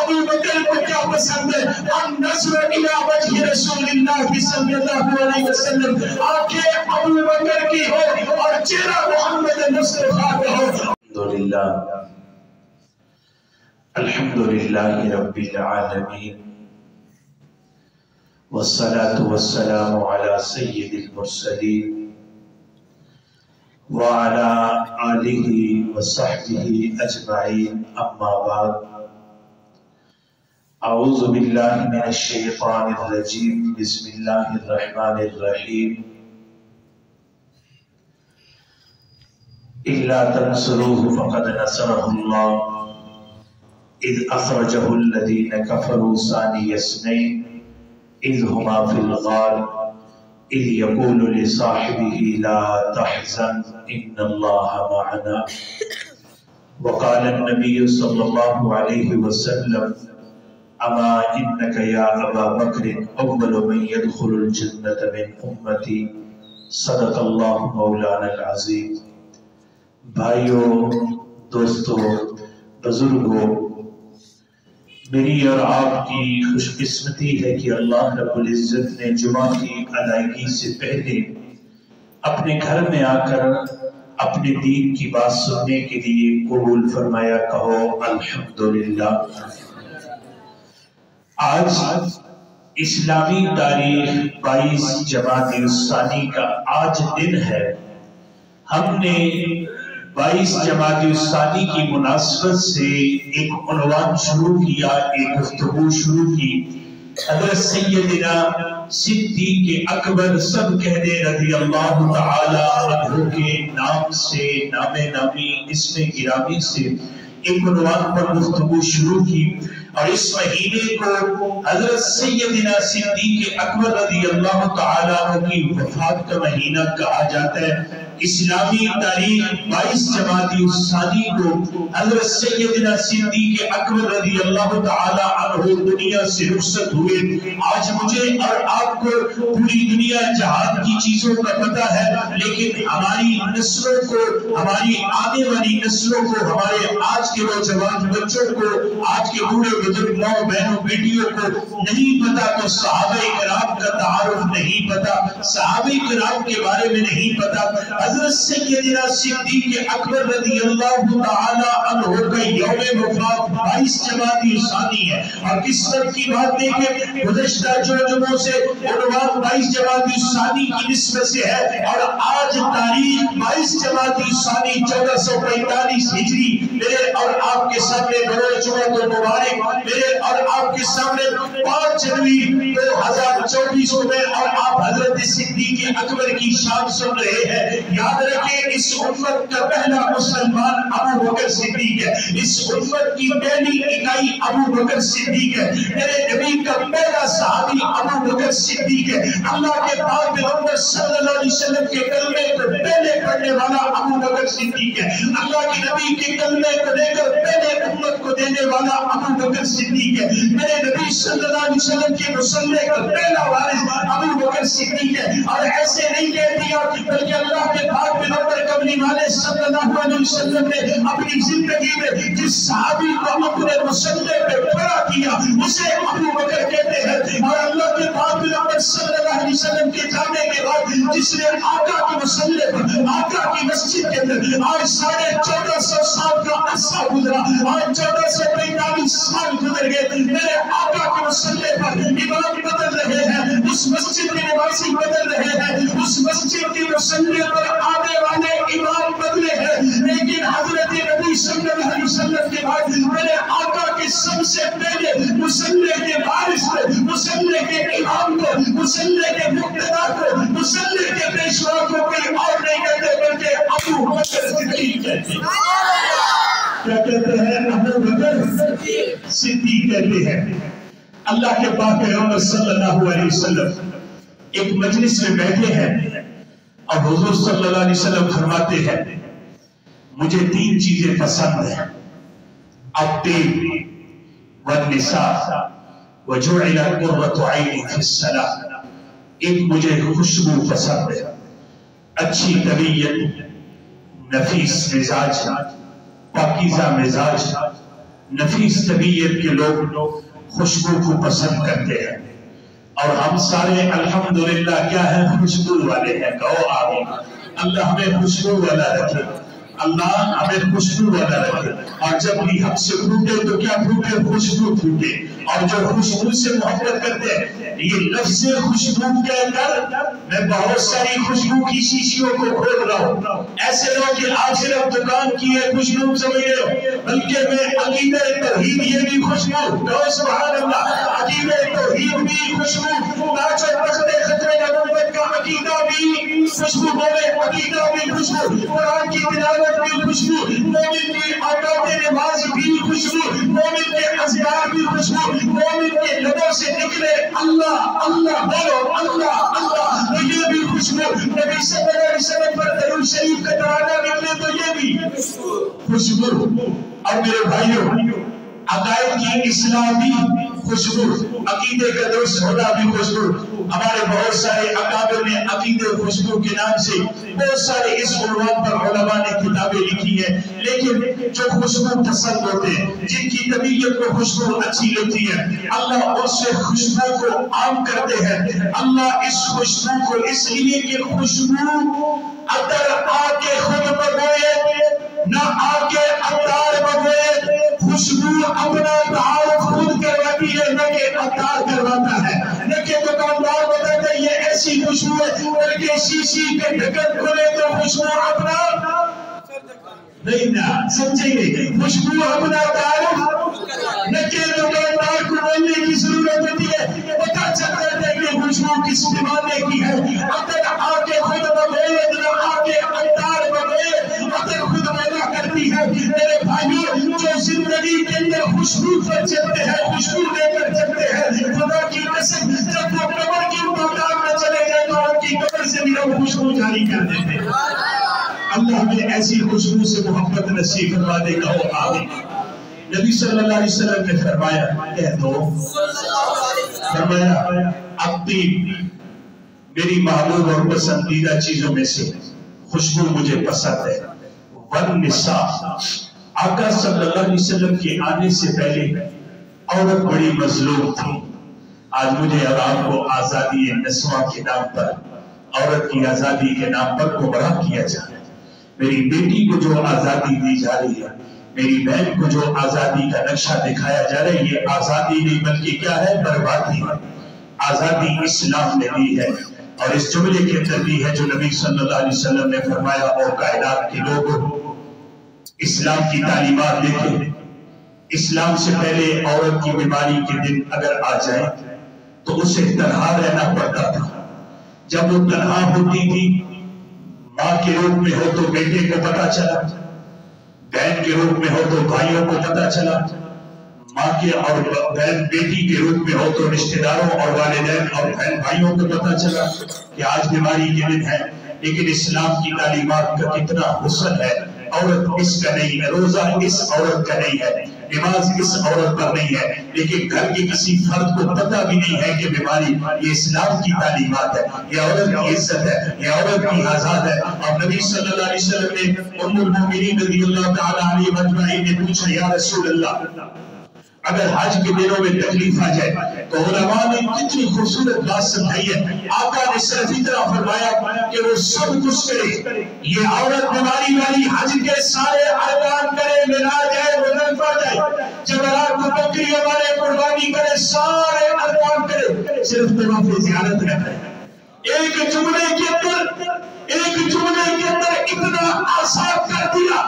ابو بکر کو کیا پسند ہے؟ النظر الی وجہ رسول اللہ صلی اللہ علیہ وسلم، آنکھیں ابو بکر کی ہو اور چہرہ محمد مصطفیٰ کا ہو۔ الحمدللہ رب العالمین، والصلاة والسلام على سید المرسلین وعلى آلہ وصحبہ اجمعین، اما بعد، اعوذ باللہ من الشیطان الرجیم، بسم اللہ الرحمن الرحیم۔ الا تنصروه فقد نصره اللہ اذ اخرجه الذین کفروا ثانی اثنین اذ هما فی الغار اذ یقول لصاحبه لا تحزن ان اللہ معنا وقال النبی صلی اللہ علیہ وسلم اما انک یا ابا بکر اول من يدخل الجنة من امتی صدق اللہ مولانا العظیم۔ بھائیوں، دوستوں، بزرگوں، میری اور آپ کی خوش قسمتی ہے کہ اللہ رب العزت نے جمعہ کی ادائیگی سے پہلے اپنے گھر میں آ کر اپنے دین کی بات سننے کے لیے قبول فرمایا۔ کہو الحمدللہ۔ آج اسلامی تاریخ 22 جمادی الثانی کا آج دن ہے۔ ہم نے 22 جمادی الثانی کی مناسبت سے ایک عنوان شروع کیا، ایک گفتگو شروع کی، حضرت سیدنا صدیق اکبر سب کہنے رضی اللہ تعالی عنہ کے نام سے، نام نامی، اسم گرامی سے ایک عنوان پر گفتگو شروع کی، اور اس مہینے کو حضرت سیدنا صدیق اکبر رضی اللہ تعالی عنہ کی وفات کا مہینہ کہا جاتا ہے۔ اسلامی تاریخ 22 جمادی الثانی کو حضرت سیدنا صدیق اکبر رضی اللہ تعالی عنہ دنیا سے رخصت ہوئے۔ آج مجھے اور آپ کو پوری دنیا جہاد کی چیزوں کا پتہ ہے، لیکن ہماری نسلوں کو، ہماری آنے والی نسلوں کو، ہمارے آج کے نوجوان بچوں کو، آج کے بوڑھے بزرگ ماؤں بہنوں بیٹیوں کو نہیں پتا، تو صحابہ کرام کا تعارف نہیں پتا، صحابہ کرام کے بارے میں نہیں پتا۔ حضرت سیدنا صدیق اکبر رضی اللہ تعالی عنہ کا یوم وفات 22 جمادی الثانی ہے، اور قسمت کی بات دیکھیں، گزشتہ جمعوں سے عنوان 22 جمادی الثانی کی نسبت سے ہے، اور آج تاریخ 22 جمادی الثانی 1445 ہجری میرے اور آپ کے سامنے بروز جمعہ کو مبارک، میرے اور آپ کے سامنے 5 جنوری 2024 کو میں اور آپ حضرت صدیق اکبر کی شان سن رہے ہیں۔ یاد رکھیں، اس امت کا پہلا مسلمان ابو بکر صدیق ہے، اس امت کی پہلی اکائی ابو بکر صدیق ہے، میرے نبی کا پہلا صحابی ابو بکر صدیق ہے، اللہ کے پاک پیغمبر صلی اللہ علیہ وسلم کے کلمے کو پہلے پڑھنے والا ابو بکر صدیق ہے، اللہ کے نبی کے کلمے کو لے کر پہلے امت کو دینے والا ابو بکر صدیق ہے، میرے نبی صلی اللہ علیہ وسلم کے مصلح کا پہلا وارث ابو بکر صدیق ہے۔ اور ایسے نہیں کہہ دیا، بلکہ اللہ کے پاک پیغمبر کملی والے صلی اللہ علیہ وسلم نے اپنی زندگی میں جس صحابی کو اپنے مصلح پہ کھڑا کیا اسے ابو بکر کہتے ہیں، اور اللہ کے پاک پیغمبر صلی اللہ علیہ وسلم کے جانے کے بعد جس نے آقا کی مصلح پر، آقا کی مسجد کے اندر آج 1450 سال کا عرصہ گزرا، آج 1445 سال گزر گئے، میرے آقا کی مصلح پر امام بدل رہے ہیں، اس مسجد میں نمازی بدل رہے ہیں، اس مسجد کی مصلح پر آنے والے امام بدلے ہیں، لیکن حضرت نبی صلی اللہ علیہ وسلم کے بعد میرے آقا کے سب سے پہلے مصلح کے وارث کو، مصلح کے امام کو، مصلح کے مقتدا کو، مصلح کے پیشوا کو کوئی اور نہیں کہتے بلکہ ابو بکر صدیق کہتے ہیں۔ کیا کہتے ہیں؟ ابو بکر صدیق کہتے ہیں۔ اللہ کے پاک پیغمبر صلی اللہ علیہ وسلم ایک مجلس میں بیٹھے ہیں، اور حضور صلی اللہ علیہ وسلم فرماتے ہیں، مجھے 3 چیزیں پسند ہیں، الطیب والنساء وجعل قرۃ عینی فی الصلاۃ۔ ایک مجھے خوشبو پسند ہے، اچھی طبیعت، نفیس مزاج، پاکیزہ مزاج، نفیس طبیعت کے لوگ خوشبو کو پسند کرتے ہیں، اور ہم سارے الحمدللہ کیا ہے؟ خوشبو والے ہیں۔ کہو آمین۔ اللہ ہمیں خوشبو والا رکھے، اللہ ہمیں خوشبو والا رکھے، اور جب بھی ہم سے پھوٹے تو کیا پھوٹے؟ خوشبو پھوٹے۔ اور جو خوشبو سے محبت کرتے ہیں، یہ لفظ خوشبو کہہ کر میں بہت ساری خوشبو کی شیشیوں کو کھول رہا ہوں۔ ایسے لوگ کہ آپ صرف دکان کی ہے خوشبو سمجھ رہے ہو، بلکہ میں عقیدہ توحید یہ بھی خوشبو، کہو سبحان اللہ، عقیدہ توحید بھی خوشبو، ناچ و تخت ختم نبوت کا عقیدہ بھی خوشبو، بولے عقیدہ بھی خوشبو، قرآن کی تلاوت بھی خوشبو، مومن کی آداب نماز بھی خوشبو، مومن کے اذکار بھی خوشبو، مومن کے لبوں سے نکلے اللہ اللہ بولو اللہ اللہ تو یہ بھی خوشبو، نبی صلی اللہ علیہ وسلم پر درود شریف کا ترانہ نکلے تو یہ بھی خوشبو۔ اور میرے بھائیوں، عقائد کی اصلاح بھی خوشبو، عقیدے کا درست ہونا بھی خوشبو۔ ہمارے بہت سارے اکابر نے عقیدے خوشبو کے نام سے بہت سارے اس عنوان پر علماء نے کتابیں لکھی ہیں، لیکن جو خوشبو پسند ہوتے ہیں، جن کی طبیعت کو خوشبو اچھی لگتی ہے، اللہ اس سے خوشبو کو عام کرتے ہیں۔ اللہ اس خوشبو کو اس لیے کہ خوشبو عطر آ کے خود بگوئے نہ آ کے عطار بگوئے، خوشبو اپنا تعارف خود کرواتی ہے نہ کہ عطار کرواتا ہے، نہ کہ دکاندار بتاتا ہے یہ ایسی خوشبو ہے، بلکہ شیشی کے ڈھکن کھولے تو خوشبو اپنا نہیں نہ سمجھیں گے، خوشبو اپنا تعارف نہ کہ دکاندار کو بولنے کی ضرورت ہوتی ہے، پتہ چلتا ہے کہ خوشبو کس پیمانے کی ہے۔ عطر آ کے خود بگوئے نہ آ کے عطار بگوئے، عطر خود پیدا کرتی ہے۔ میرے بھائیوں، جو زندگی کے اندر خوشبو پر چلتے ہیں، خوشبو لے کر چلتے ہیں، خدا کی قسم جب وہ قبر کی مقام میں چلے گئے تو ان کی قبر سے بھی وہ خوشبو جاری کر دیتے ہیں۔ اللہ ہمیں ایسی خوشبو سے محبت نصیب فرما دے، کہو آمین۔ نبی صلی اللہ علیہ وسلم نے فرمایا، کہہ دو، فرمایا الطیب میری محبوب اور پسندیدہ چیزوں میں سے خوشبو مجھے پسند ہے۔ والنساء، آقا صلی اللہ علیہ وسلم کے آنے سے پہلے عورت بڑی مظلوم تھی۔ آج مجھے اور آپ کو آزادی نسواں کے نام پر، عورت کی آزادی کے نام پر گمراہ کیا جا رہا ہے۔ میری بیٹی کو جو آزادی دی جا رہی ہے، میری بہن کو جو آزادی کا نقشہ دکھایا جا رہا ہے، یہ آزادی نہیں بلکہ کیا ہے؟ بربادی ہے۔ آزادی اسلام نے دی ہے، اور اس جملے کے اندر بھی ہے جو نبی صلی اللہ علیہ وسلم نے فرمایا، اور کائنات کے لوگوں اسلام کی تعلیمات دیکھیں۔ اسلام سے پہلے عورت کی بیماری کے دن اگر آ جائے تو اسے تنہا رہنا پڑتا تھا۔ جب وہ تنہا ہوتی تھی، ماں کے روپ میں ہو تو بیٹے کو پتا چلا، بہن کے روپ میں ہو تو بھائیوں کو پتا چلا، ماں کے اور بہن بیٹی کے روپ میں ہو تو رشتہ داروں اور والدین اور بہن بھائیوں کو پتا چلا کہ آج بیماری کے دن ہے۔ لیکن اسلام کی تعلیمات کا کتنا حسن ہے، عورت اس کا نہیں ہے، روزہ اس عورت کا نہیں ہے، نماز اس عورت پر نہیں ہے، لیکن گھر کے کسی فرد کو پتہ بھی نہیں ہے کہ بیماری یہ اسلام کی تعلیمات ہے، یہ عورت کی عزت ہے، یہ عورت کی آزاد ہے۔ اور نبی صلی اللہ علیہ وسلم نے ام المؤمنین رضی اللہ تعالیٰ عنہ مجمعین نے پوچھا، یا رسول اللہ اگر حج کے دنوں میں تکلیف آ جائے تو علماء نے کتنی خوبصورت بات سمجھائی ہے۔ آقا نے صرف اتنا فرمایا کہ وہ سب کچھ کرے، یہ عورت بیماری والی حج کے سارے ارکان کرے، ملا جائے، مزدلفہ جائے، جمرات کو بکری والے قربانی کرے، سارے ارکان کرے، صرف طواف زیارت نہ کرے۔ ایک جملے کے اندر اتنا آسان کر دیا۔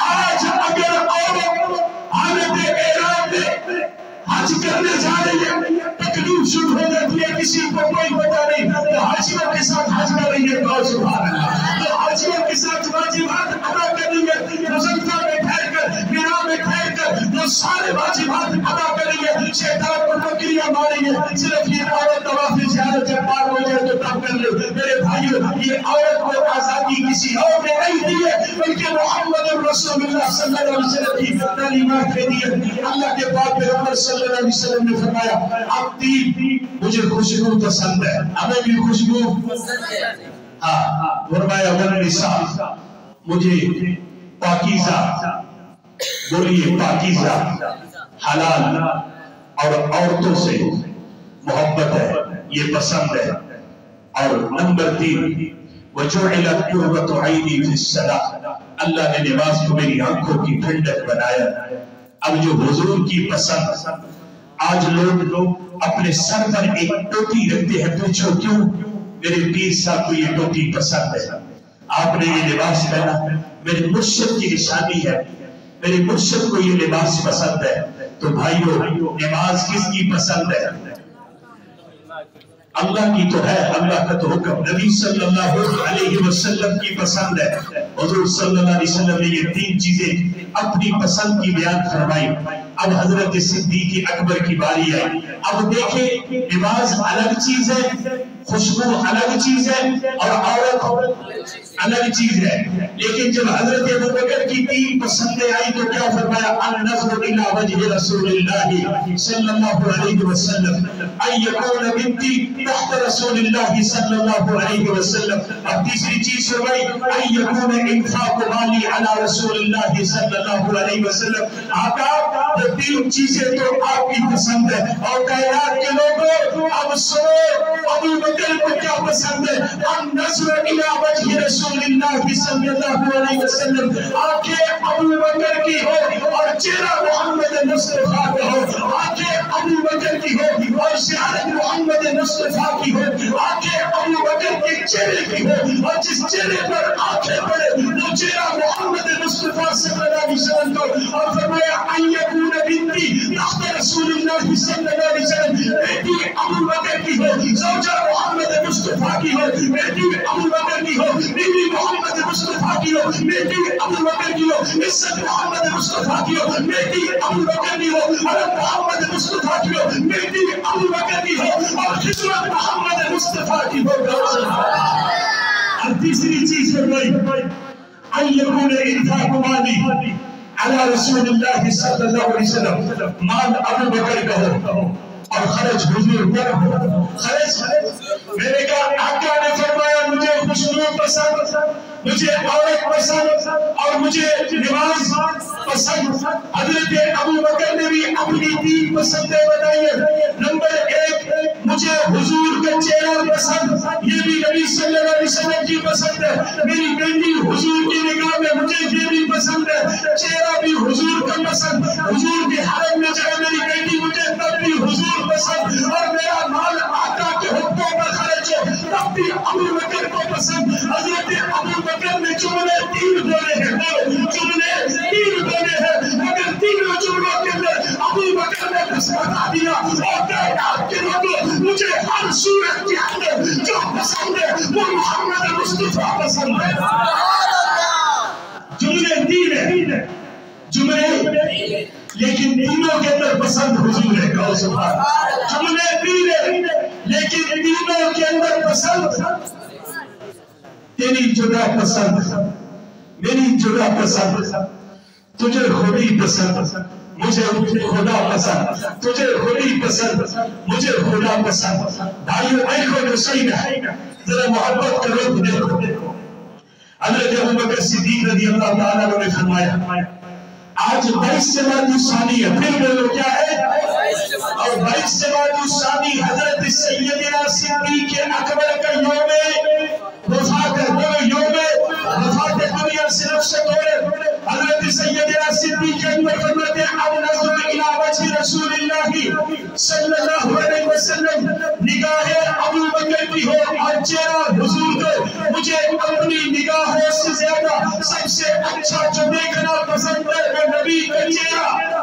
آج اگر عورت حالت احرام میں حج کرنے جا رہی ہے، تکلیف شروع ہو جاتی ہے، کسی کو کوئی پتہ نہیں، تو حاجیوں کے ساتھ حج کر رہی ہے، بہت سبحان اللہ، تو حاجیوں کے ساتھ واجبات ادا کر رہی ہے، مزدلفہ میں ٹھہر کر، مینا میں ٹھہر کر، وہ سارے واجبات ادا کر رہی ہے، شیطان کو بکریاں ماری ہے، صرف یہ عورت طواف زیارت جب پار ہو جائے تو تب کر لے۔ میرے بھائیو، یہ عورت کو آزادی کسی اور نے نہیں دی ہے، بلکہ محمد رسول اللہ صلی اللہ علیہ وسلم کی تعلیمات نے دی ہے۔ اللہ کے پاک پیغمبر صلی اللہ علیہ وسلم نے فرمایا، الطیب مجھے خوشبو پسند ہے، ہمیں بھی خوشبو پسند ہے۔ ہاں، فرمایا والنساء مجھے پاکیزہ بولیے پاکیزہ، حلال اور عورتوں سے محبت ہے، یہ پسند ہے۔ اور نمبر 3 وَجُعِلَتْ قُرَّةُ عَيْنِي فِي الصَّلَاةِ، اللہ نے نماز کو میری آنکھوں کی ٹھنڈک بنایا۔ اب جو حضور کی پسند، آج لوگ اپنے سر پر ایک ٹوپی رکھتے ہیں، پوچھو کیوں؟ میرے پیر صاحب کو یہ ٹوپی پسند ہے، آپ نے یہ لباس پہنا، میرے مرشد کی نشانی ہے، میرے مرشد کو یہ لباس پسند ہے۔ تو بھائیو، نماز کس کی پسند ہے؟ اللہ کی تو ہے، اللہ کا تو حکم نبی صلی اللہ علیہ وسلم کی پسند ہے۔ حضور صلی اللہ علیہ وسلم نے یہ 3 چیزیں اپنی پسند کی بیان فرمائی۔ اب حضرت صدیق اکبر کی باری آئی۔ اب دیکھیں، نماز الگ چیز ہے، خوشبو الگ چیز ہے، اور عورت الگ چیز ہے۔ لیکن جب حضرت ابوبکر کی 3 پسندیں آئی تو کیا فرمایا؟ النظر الى وجه رسول اللہ صلی اللہ علیہ وسلم، ان یکون بنتی تحت رسول اللہ صلی اللہ علیہ وسلم۔ اب تیسری چیز فرمائی، ان یکون انفاق مالی علی رسول اللہ صلی اللہ علیہ وسلم۔ آقا، یہ 3 چیزیں تو آپ کی پسند ہے، اور کائنات کے لوگوں اب سنو، ابو بکر کو کیا پسند ہے؟ النظر الى وجه رسول اللہ صلی اللہ علیہ وسلم، آنکھیں ابو بکر کی ہو اور چہرہ محمد مصطفیٰ کا ہو، آنکھیں ابو بکر کی ہو اور زیارت محمد مصطفیٰ کی ہو، آنکھیں ابو بکر کے چہرے کی ہو، اور جس چہرے پر آنکھیں پڑے وہ چہرہ محمد مصطفیٰ صلی اللہ علیہ وسلم کو۔ اور فرمایا ان یکون بنتی تحت رسول اللہ صلی اللہ علیہ وسلم، بیٹی ابو بکر کی ہو، زوجہ محمد مصطفیٰ کی ہو، بیٹی ابو بکر کی ہو، بیوی محمد مصطفیٰ کی ہو، بیٹی ابو بکر کی ہو، عزت محمد مصطفیٰ کی ہو، بیٹی ابو بکر کی ہو، عرب محمد مصطفیٰ کی ہو، بیٹی ابو بکر کی ہو، اور خدمت محمد مصطفیٰ کی ہو۔ اور تیسری چیز فرمائی، ان یکون انفاق مالی علی رسول اللہ صلی اللہ علیہ وسلم، مال ابو بکر کا ہو اور خرچ حضور پر ہو۔ خرچ میں نے کہا، آقا نے فرمایا مجھے خوشبو پسند، مجھے عورت پسند، اور مجھے نماز پسند۔ حضرت ابو بکر نے بھی اپنی 3 پسندیں بتائی ہیں۔ نمبر 1، مجھے حضور کا چہرہ پسند، یہ بھی نبی صلی اللہ علیہ وسلم کی پسند ہے۔ میری بیٹی حضور کی نگاہ میں، مجھے یہ بھی پسند ہے، چہرہ بھی حضور کا پسند۔ حضور کے حرم میں جائے میری بیٹی، مجھے تب بھی حضور پسند، اور میرا مال آقا کے حکموں پر خرچ ہو تب بھی ابو بکر کو پسند۔ حضرت ابو بکر نے جملے 3 بولے ہیں، جملے 3 بولے ہیں، مگر 3 جملوں کے اندر ابو بکر نے بس بتا دیا، اور کائنات کے لوگوں مجھے ہر صورت کے اندر جو پسند ہے وہ محمد مصطفیٰ پسند ہے۔ جملے 3 ہیں، جملے، لیکن تینوں کے اندر پسند حضور ہے۔ کہو سبحان اللہ۔ جملے 3 ہیں لیکن تینوں کے اندر پسند، تیری جگہ پسند، میری جگہ پسند، تجھے خودی پسند، مجھے خدا پسند، تجھے خودی پسند، مجھے خدا پسند۔ بھائیو آنکھوں جو صحیح ہے، ذرا محبت کرو، دیکھو حضرت ابو بکر صدیق رضی اللہ تعالیٰ عنہ نے فرمایا، آج 22 جمادی الثانی ہے، پھر بولو کیا ہے؟ اور 22 جمادی الثانی حضرت سیدنا صدیق اکبر کا یوم وفات ہے، وہ یوم وفات دنیا سے نفس توڑے۔ حضرت سیدنا صدیق اکبر فرماتے ہیں، اب نظر الی وجہ رسول اللہ صلی اللہ علیہ وسلم، نگاہ ابو بکر کی ہو اور چہرہ حضور کو، مجھے اپنی نگاہوں سے زیادہ سب سے اچھا جو دیکھنا پسند ہے وہ نبی کا چہرہ۔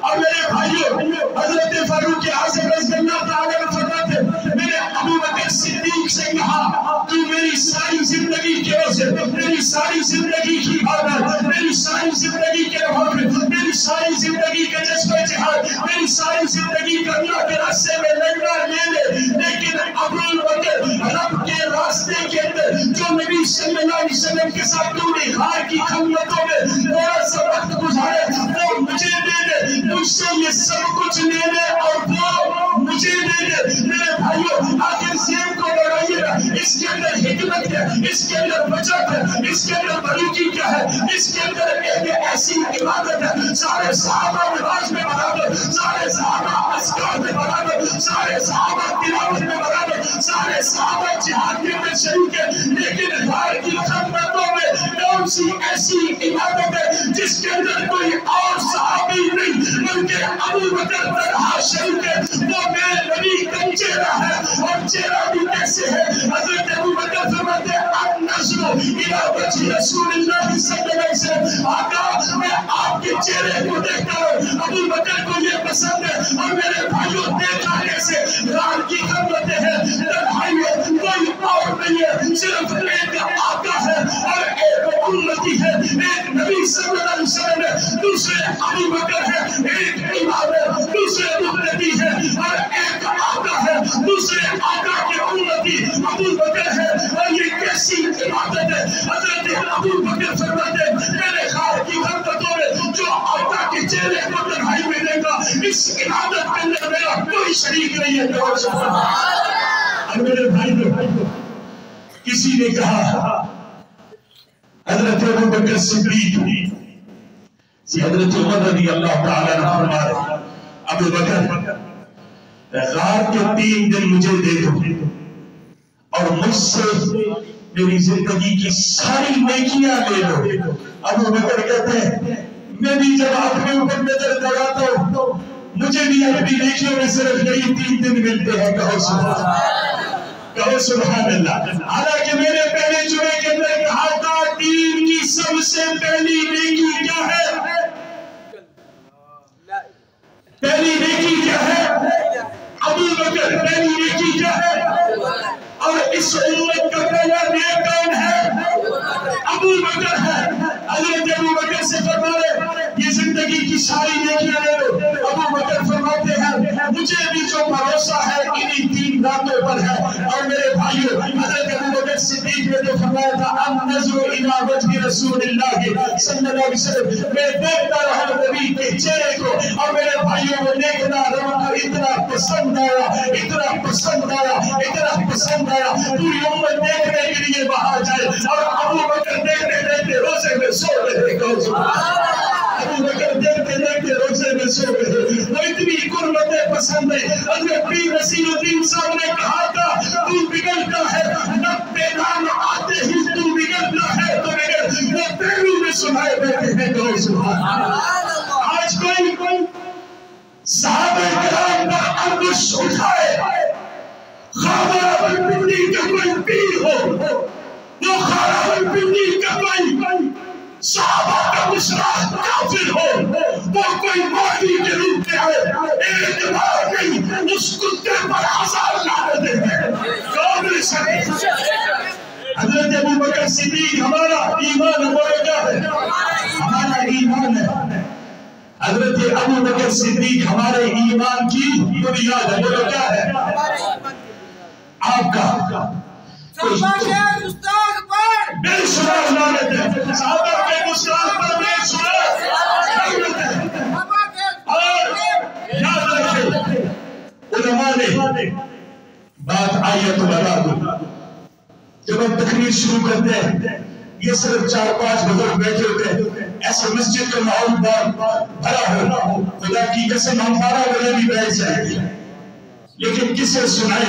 اور میرے بھائیوں، حضرت فاروق اعظم رضی اللہ تعالیٰ عنہ فرماتے ہیں، میں نے ابو بکر صدیق سے کہا، تو میری ساری زندگی کے روزے، میری ساری زندگی کی عبادت، میری ساری زندگی کے محبت، میری ساری زندگی کے جذبہ جہاد، میری ساری زندگی کا اللہ کے راستے میں لڑنا لے لے، لیکن ابو بکر رب کے راستے کے اندر جو نبی صلی اللہ علیہ وسلم کے ساتھ تو نے غار کی خلوتوں میں تھوڑا سا وقت گزارے، وہ مجھے دے دے، مجھ سے یہ سب کچھ لے لے اور وہ مجھے دے دے۔ میرے بھائیوں، آخر سیم کو بڑھائیے، ہے، اس کے اندر حکمت ہے، اس کے اندر بچت ہے، اس کے اندر بریکی کیا ہے، اس کے اندر ایک ایسی عبادت ہے. سارے صحابہ نماز میں برابر، سارے صحابہ اذکار میں برابر، سارے صحابہ تلاوت میں برابر، سارے صحابہ جہاد کے میں شریک ہے، لیکن غار کی خدمتوں میں کون سی ایسی عبادت ہے جس کے اندر کوئی اور صحابی نہیں بلکہ ابو بکر طلحہ شریک ہے. وہ میرے نبی کا چہرہ ہے، اور چہرہ بھی کیسے ہے؟ حضرت ابو بکر فرماتے ہیں النظر الی وجہ رسول اللہ صلی اللہ علیہ وسلم، آقا میں آپ کے چہرے کو دیکھتا ہوں. ابو بکر کو یہ پسند ہے. اور میرے بھائیوں دیکھا کیسے؟ غار کی خدمتیں ہیں، تنہائیوں، کوئی اور نہیں ہے، صرف ایک آقا ہے اور ایک امتی ہے، ایک نبی صلی اللہ علیہ وسلم ہے، دوسرے ابو بکر ہے، ایک امام ہے، دوسرے مقتدی ہے، اور ایک آقا ہے، دوسرے آقا کے امتی ابو بکر ہے. اور یہ کیسی عبادت ہے؟ حضرت ابو بکر فرماتے ہیں میرے غار کی خدمتوں میں جو آقا کے چہرے کو تنہائی میں دیکھا، اس عبادت کے اندر میرا کوئی شریک نہیں ہے. اور میرے بھائیوں کسی نے کہا حضرت ابو بکر صدیق حضرت عمر رضی اللہ تعالیٰ عنہ فرما رہے ابو بکر غار کے 3 دن مجھے دے دو اور مجھ سے میری زندگی کی ساری نیکیاں لے لو. ابو بکر کہتے ہیں میں بھی جب اپنے اوپر نظر دوڑاتا ہوں مجھے بھی اپنی نیکیوں میں صرف یہی 3 دن ملتے ہیں. کہو سبحان اللہ، کہو سبحان اللہ. حالانکہ میرے پہلے جمعے کے اندر کہا تھا دین کی سب سے پہلی نیکی کیا ہے؟ پہلی نیکی کیا ہے؟ ابو بکر. پہلی نیکی کیا ہے؟ اور اس امت کا پہلا نیک کون ہے؟ ابو بکر ہے. حضرت ابو بکر سے فرماتے یہ زندگی کی ساری نیکیاں لے لو. ابو بکر فرماتے ہیں مجھے بھی جو بھروسہ ہے انہی 3 باتوں پر ہے. اور میرے بھائیو حضرت ابو بکر صدیق نے جو فرمایا تھا النظر الی وجہ رسول اللہ صلی اللہ علیہ وسلم، میں دیکھتا رہا نبی کے چہرے کو. اور میرے بھائیو وہ دیکھنا رہا اتنا پسند آیا، اتنا پسند آیا، اتنا پسند آیا، پوری امت دیکھنے کے لیے وہاں جائے. اور ابو بکر دیکھتے دیکھتے روزے میں سو رہے. ابو بکر دیکھتے دیکھتے روزے میں سو رہے. وہ اتنی قربتیں پسند ہے. حضرت پیر نصیر الدین صاحب نے کہا تھا تو بگڑتا ہے 90 نام آتے ہی تو بگڑتا ہے تو بگڑ. وہ پہلو میں سنائے بیٹھے ہیں. کہو سبحان اللہ. آج کوئی صحابہ کرام پر انگوش اٹھائے خواہ راولپنڈی کا کوئی پیر ہو، وہ خواہ راولپنڈی کا کوئی صحابہ کا مشرف کافر ہو، وہ کوئی مولوی کے روپ میں آئے، ایک بار نہیں اس کتے پر 1000 لعنتیں ہیں. کون رسالے؟ حضرت ابو بکر صدیق ہمارا ایمان ہمارا ہے، ہمارا ایمان ہے. حضرت ابو بکر صدیق ہمارے ایمان کی بنیاد ہے. وہ کیا ہے؟ آپ کا صحابہ کے گستاخ پر بے شمار لعنت ہے. صحابہ کے گستاخ پر بے شمار لعنت ہے. اور یاد رکھیں علماء نے بات آئی ہے تو بتا دوں. جب ہم تقریر شروع کرتے ہیں یہ صرف 4-5 بزرگ بیٹھے ہوتے ہیں، ایسے مسجد کا ماحول بھرا ہو، خدا کی قسم ہم 12 بجے بھی بیٹھ جائیں گے لیکن کسے سنائے؟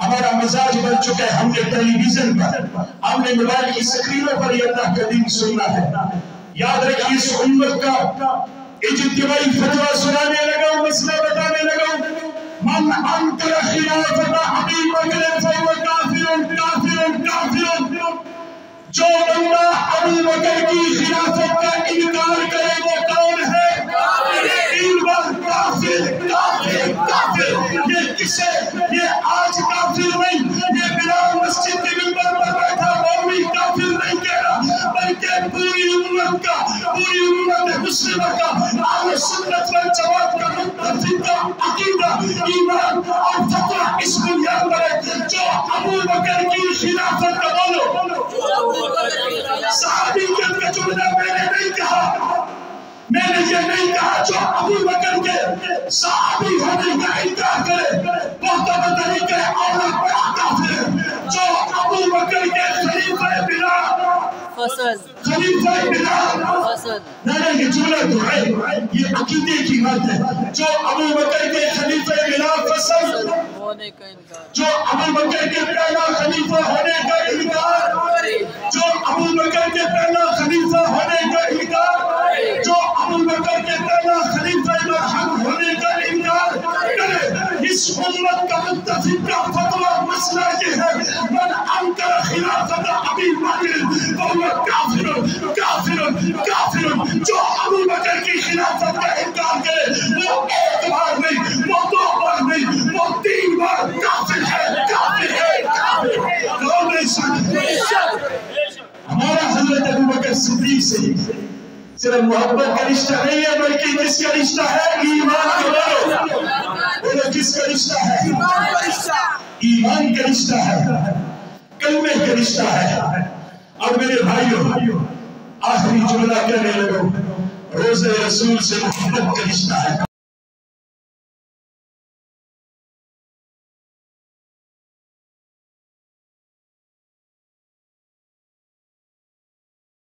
ہمارا مزاج بن چکا ہے. ہم نے ٹیلی ویژن پر، ہم نے موبائل کی سکرینوں پر یہ اللہ کا دین سننا ہے. یاد رکھیے اس امت کا اجتماعی فتویٰ سنانے لگا ہوں، مسئلہ بتانے لگا ہوں. من انکر خلافت ابی بکر فہو کافر کافر کافر. جو بندہ ابو بکر کی خلافت کا انکار کرے وہ کون ہے؟ کافر کافر کافر. یہ کسے؟ یہ آج کافر نہیں، یہ بلال مسجد کے ممبر پر بیٹھا مولوی کافر نہیں کہہ رہا بلکہ پوری امت کا، پوری امت مسلمہ کا اہل سنت والجماعت کا متفقہ عقیدہ ایمان اور فتویٰ اس بنیاد پر ہے جو ابو بکر کی خلافت کا بولو. صحابیت کا جملہ میں نے نہیں کہا، میں نے یہ نہیں کہا جو ابو بکر کے صحابی ہونے کا انکار کرے وہ تو طریقے اور بڑا کافر ہے. جو خلیفہ بلال. نہ یہ جملہ دعائے یہ عقیدے کی بات ہے. جو ابو بکر کے خلیفہ بلال فصل, جو ابو بکر کے پہلا خلیفہ ہونے کا انکار, جو ابو بکر کے پہلا خلیفہ ہونے کا انکار, جو ابو بکر کے پہلا خلیفہ مرحوم ہونے کا انکار کرے, اس امت کا متفق کا فتویٰ مسئلہ یہ ہے, من انکر خلافت ابی بکر فهو کافر کافر کافر. جو ابو بکر کی خلافت کا انکار کرے وہ ایک بار نہیں, وہ دو بار نہیں, وہ تین بار کافر ہے, کافر ہے, کافر ہے. کون نہیں ساتھ ہمارا حضرت ابو بکر صدیق سے صرف محبت کا رشتہ نہیں ہے, بلکہ کس کا رشتہ ہے؟ ایمان کا. بولو کس کا رشتہ ہے؟ ایمان کا رشتہ ہے, کلمے کا رشتہ ہے. اور میرے بھائیوں آخری جملہ کہنے لگو, روزے رسول سے محبت کا رشتہ ہے.